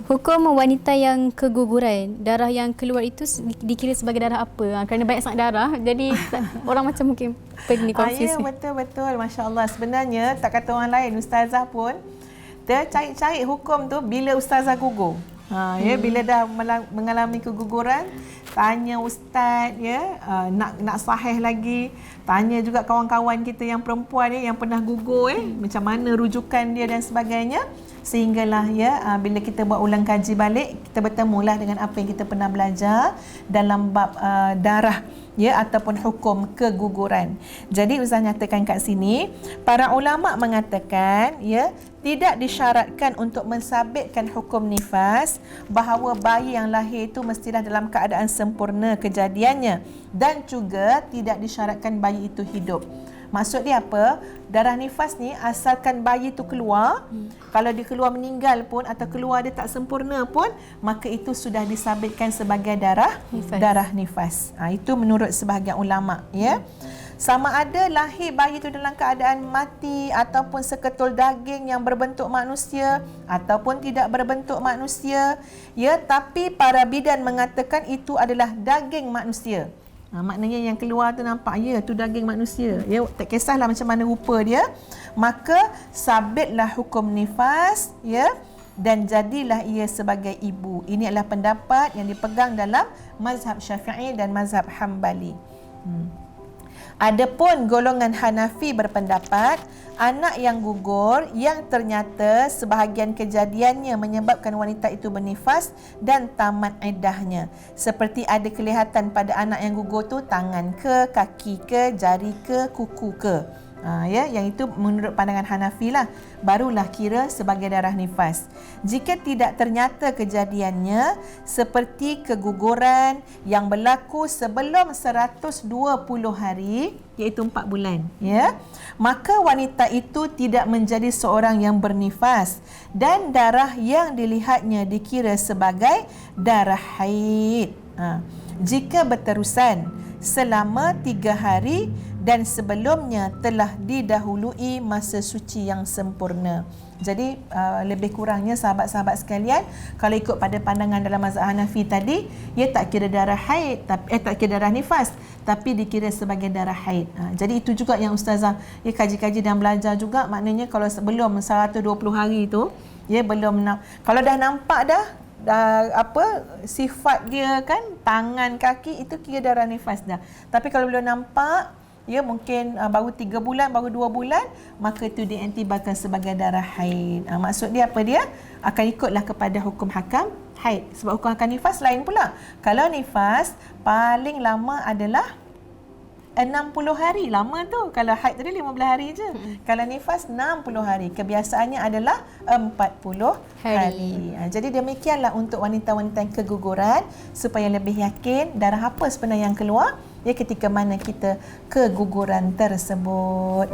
Hukum wanita yang keguguran, darah yang keluar itu dikira sebagai darah apa? Kerana banyak sangat darah, jadi orang macam mungkin pening, confused. Ya, betul-betul. Masya Allah. Sebenarnya, tak kata orang lain, ustazah pun tercari-cari hukum tu bila ustazah gugur. Ya, bila dah mengalami keguguran, tanya ustaz, ya, nak sahih lagi, tanya juga kawan-kawan kita yang perempuan yang pernah gugur, macam mana rujukan dia dan sebagainya. Sehinggalah bila kita buat ulang kaji balik, kita bertemulah dengan apa yang kita pernah belajar dalam bab darah ataupun hukum keguguran. Jadi Ustaz nyatakan kat sini, para ulama mengatakan tidak disyaratkan untuk mensabitkan hukum nifas bahawa bayi yang lahir itu mestilah dalam keadaan sempurna kejadiannya, dan juga tidak disyaratkan bayi itu hidup. Maksud dia apa? Darah nifas ni asalkan bayi tu keluar, kalau dia keluar meninggal pun atau keluar dia tak sempurna pun, maka itu sudah disabitkan sebagai darah nifas. Itu menurut sebahagian ulama, Sama ada lahir bayi itu dalam keadaan mati ataupun seketul daging yang berbentuk manusia ataupun tidak berbentuk manusia, tapi para bidan mengatakan itu adalah daging manusia. Maknanya yang keluar tu nampak tu daging manusia, tak kisahlah macam mana rupa dia, maka sabitlah hukum nifas, dan jadilah ia sebagai ibu. Ini adalah pendapat yang dipegang dalam mazhab Syafi'i dan mazhab Hambali. Adapun golongan Hanafi berpendapat anak yang gugur yang ternyata sebahagian kejadiannya menyebabkan wanita itu bernifas dan tamat iddahnya, seperti ada kelihatan pada anak yang gugur tu tangan ke, kaki ke, jari ke, kuku ke, yang itu menurut pandangan Hanafi lah, barulah kira sebagai darah nifas. Jika tidak ternyata kejadiannya seperti keguguran yang berlaku sebelum 120 hari, iaitu 4 bulan, maka wanita itu tidak menjadi seorang yang bernifas dan darah yang dilihatnya dikira sebagai darah haid. Jika berterusan selama 3 hari dan sebelumnya telah didahului masa suci yang sempurna. Jadi lebih kurangnya sahabat-sahabat sekalian, kalau ikut pada pandangan dalam mazhab Hanafi tadi, tak kira darah haid, tak kira darah nifas, tapi dikira sebagai darah haid. Jadi itu juga yang ustazah kaji-kaji dan belajar juga, maknanya kalau sebelum 120 hari itu, kalau dah nampak dah sifat dia kan, tangan, kaki, itu kira darah nifas dah. Tapi kalau belum nampak, mungkin baru 3 bulan, baru 2 bulan, maka itu diiktibarkan sebagai darah haid. Maksud dia apa dia? Akan ikutlah kepada hukum hakam haid. Sebab hukum hakam nifas lain pula. Kalau nifas, paling lama adalah 60 hari. Lama tu. Kalau haid tadi 15 hari je. Kalau nifas 60 hari. Kebiasaannya adalah 40 hari. Jadi demikianlah untuk wanita-wanita yang keguguran, supaya lebih yakin darah apa sebenarnya yang keluar ketika mana kita keguguran tersebut.